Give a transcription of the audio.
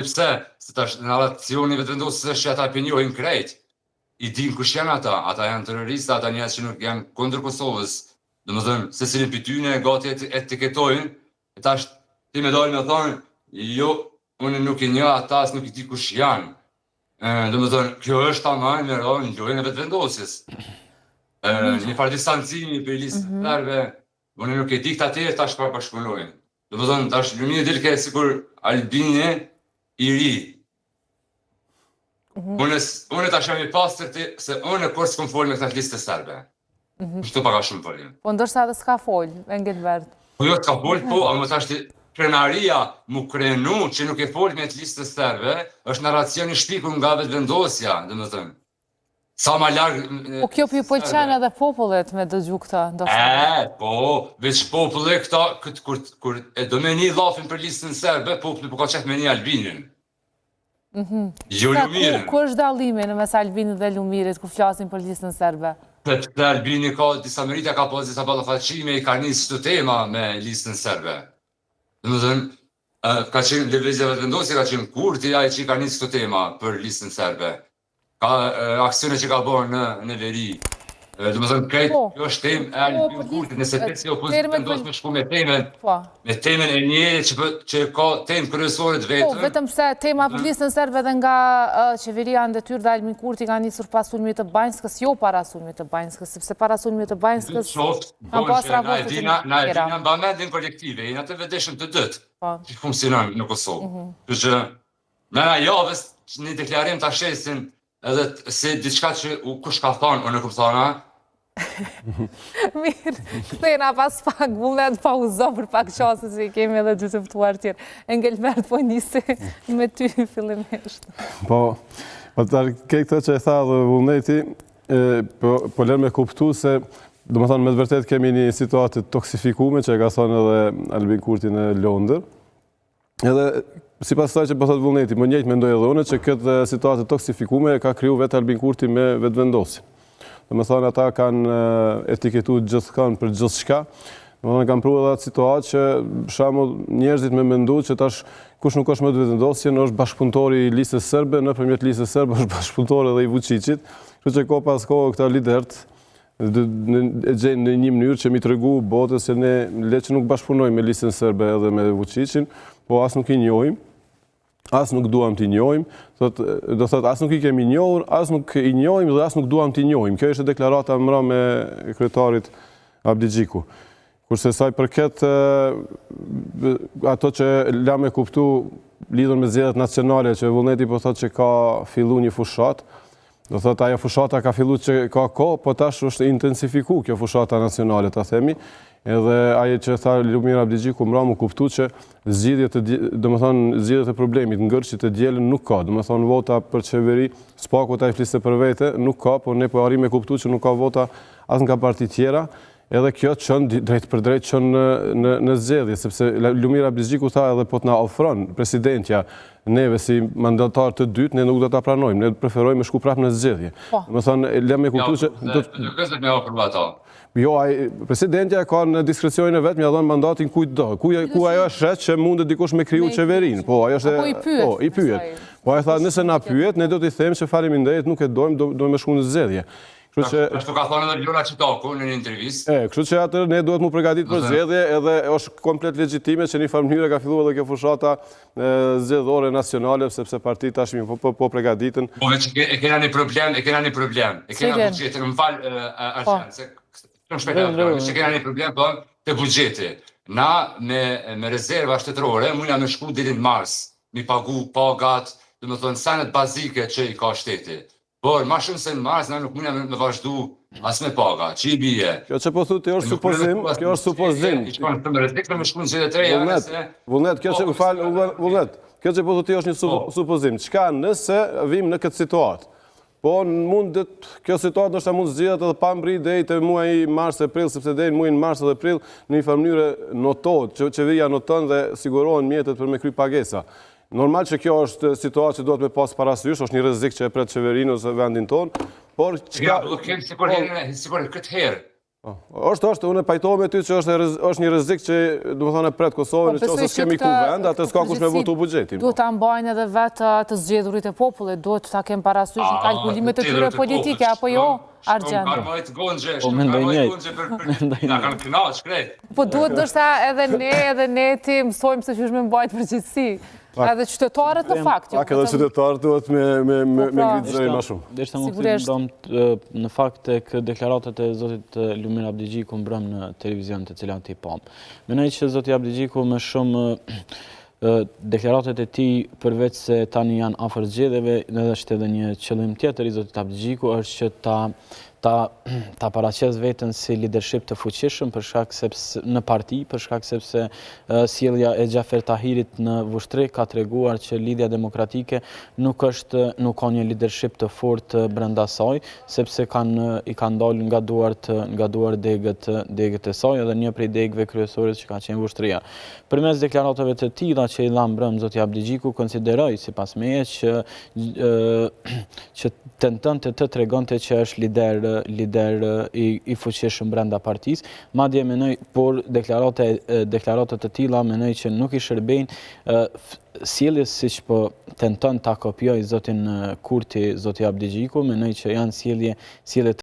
Pse, se tash në relacioni vetëvendosës është që ata penjohin krejt. I din kush janë ata janë terroristë, ata njerëz që nuk janë kundër Kosovës. Domethënë, secili prej tyre gati etiketojnë, e tash ti më dalin me thonë, jo, unë nuk e njoh ata, as nuk i di kush janë. Domethënë, kjo është tamam në lojën e vetëvendosjes. Një farë distancimi për listë tërve, unë nuk e di këta tjerë tash pa bashkëpunojnë. Domethënë, tash Lumiri del ke sikur Albini i ri. Unë tash jam i pastër se unë kur s'kam folur me këta listë serbe. Kështu pak a shumë folin. Po ndoshta edhe s'ka fol, Engelbert. Po jo s'ka fol, po, ama tash krenaria mu krenu që nuk e fol me të listës serbe, është narracioni shpikur nga vetëvendosja, domethënë. Sa ma largë... Po kjo për ju pëlqen edhe popullet me dëgju këta, ndoshta. Po, veç popullet këta, kur e do me një lafin për listën serbe, popullet po ka qef me një Albinin. Jo Lumirin. Ku është dallimi në mes Albinit dhe Lumirit, ku flasin për listën serbe? Sepse Albini ka disa merita, ka pas disa ballafaqime, i ka nisë çdo tema me listën serbe. Domethënë, ka qenë lëvizja vetëvendosje, ka qenë Kurti ai që i ka nisë këto tema për listën serbe. Ka aksione që ka bërë në veri. Domethënë, kjo është temë e Albin Kurtit, nëse pesi opozitë vendos me shku me temën e njëri që ka temë kryesore të vetën. Po, vetëm se tema për listën serbe dhe nga qeveria në detyrë dhe Albin Kurti ka nisur pas sulmit të Banjskës, jo para sulmit të Banjskës, sepse para sulmit të Banjskës kanë pas raportet të tjera. Na e dina në bamendin kolektive, i në të vedeshëm të dëtë që funksionon në Kosovë. Që me na javës një deklarim të ashesin edhe se diçka që kush ka thonë, unë e këmë thona. Mirë, këthejna pas pak, Vullnet pauzo për pak qasë që i kemi edhe dy të ftuar tjerë. Engelbert, po njësi me ty fillimisht. Po ke këtë që e tha dhe Vullneti, po lërë me kuptu se do më thonë me të vërtet kemi një situatë toksifikume që e ka thonë edhe Albin Kurti në Londër. Edhe si pas taj që po thotë Vullneti, më njëjtë mendoj edhe une që këtë situatë toksifikume ka kriju vetë Albin Kurti me vetëvendosin. Dhe me thonë ata kanë etiketu gjithëkan për gjithë shka. Dhe me thonë kanë pru edhe atë situatë që shamu njerëzit me mendu që tash kush nuk është me vetëvendosjen është bashkëpunëtori i listës serbe, në përmjet listës serbe është bashkëpunëtori edhe i Vučićit. Kështu që ko pas kohë këta liderët e gjenë në një mënyrë që mi të regu botës se ne le që nuk bashkëpunojmë me listën serbe edhe me Vučićin, po as nuk i njohim. As nuk duam t'i njohim, do thot as nuk i kemi njohur, as nuk i njohim dhe as nuk duam t'i njohim. Kjo ishte deklarata mëra me kryetarit Abdigjiku. Kurse saj përket ato që la me kuptu lidhur me zgjedhjet nacionale që Vullneti po thot që ka fillu një fushat, do thot ajo fushata ka fillu që ka ko, po tash është intensifiku kjo fushata nacionale, ta themi. Edhe aje që tha Lumir Abdigjiku mëra mu kuptu që zgjidhjet e problemit, ngërçit e djelën nuk ka. Do me thonë vota për qeveri, s'paku ta i fliste për vete, nuk ka, por ne po arrim e kuptu që nuk ka vota as nga parti tjera, edhe kjo qënë drejt për drejt qënë në zgjedhje, sepse Lumir Abdigjiku tha edhe po t'na ofron presidentja neve si mandatar të dytë, ne nuk do t'a pranojmë, ne preferojmë shku prap në zgjedhje. Do me thonë, lem e kuptu që... Jo, presidentja ka në diskrecionin e vetë, mja dhonë mandatin kujt do. Ku ajo është shetë që mundet dikush me kriju qeverin. Po, ajo është... Po, i pyet. Po, ajo tha, nëse na pyet, ne do t'i them që faleminderit nuk e dojmë, dojmë me shku në zgjedhje. Ashtu ka thonë edhe Ljola Qitaku në një intervistë. Kështu që atër ne duhet mu pregadit për zgjedhje edhe është komplet legjitime që një farë mënyre ka fillu edhe kjo fushata zgjedhore nacionale, sepse partit tashmi po pregaditën. Po, veç e kena një problem, e kena buxhetin, më falë Arshan, se kena një problem të buxheti. Na me rezerva shtetërore, mujna me shku deri në mars, mi pagu pagat, dhe me thonë sanet bazike që i ka shteti. Por, ma shumë se në mars, na nuk mujna me vazhdu as me paga, që i bije. Kjo që po thuti është supozim, kjo është supozim. I shkonë të më rezikë me shku në gjithë të reja. Vullnet, kjo që po thuti është një supozim. Qka nëse vim në këtë situatë? Po, kjo situatë nështë mund zgjidhet edhe pa mbri deri te muaji mars-april, sepse deri në muajin mars dhe april në një farë mënyrë notohet, qeveria noton dhe sigurohen mjetet për me kry pagesa. Normal që kjo është situatë që duhet me pas parasysh, është një rrezik që e pret qeverinë ose vendin tonë, por çka... Ja, sikur këtë herë, Është, unë pajtohem me ty që është një rrezik që domethënë pret Kosovën nëse s'kemi kuvend, atë s'ka kush me votu buxhetin. Duhet ta mbajnë edhe vetë të zgjedhurit e popullit, duhet ta kenë parasysh në kalkulimet e tyre politike apo jo, Argjend. Po mendoj njëjtë. Na kanë kënaqur krejt. Po duhet ndoshta edhe ne ti mësojmë se ç'është me mbajt përgjegjësi. Edhe qytetarët në fakt. Pak edhe qytetarët duhet me ngritë zërin më shumë. Deshta më kthim në fakt tek deklaratat e zotit Lumir Abdigjiku mbrëm në televizion të cilat i pam. Mendoj që zoti Abdigjiku më shumë deklaratat e tij përveç se tani janë afër zgjedhjeve, është edhe një qëllim tjetër i zotit Abdigjiku është që ta paraqes veten si leadership të fuqishëm për shkak sepse në parti, për shkak sepse sjellja e Xhafer Tahirit në Vushtri ka treguar që Lidhja Demokratike nuk ka një leadership të fortë brenda saj, sepse i kanë dalë nga duart degët e saj dhe një prej degëve kryesore që ka qenë Vushtria. Përmes deklaratave të tilla që i dha mbrëm zoti Abdigjiku, konsideroj sipas meje që tentonte të tregonte që është lider i fuqishëm brenda partisë, madje mendoj, por deklaratat të tilla mendoj që nuk i shërbejnë sjelljes siç po tenton ta kopjoj zotin Kurti, zoti Abdigjiku, mendoj që janë sjellje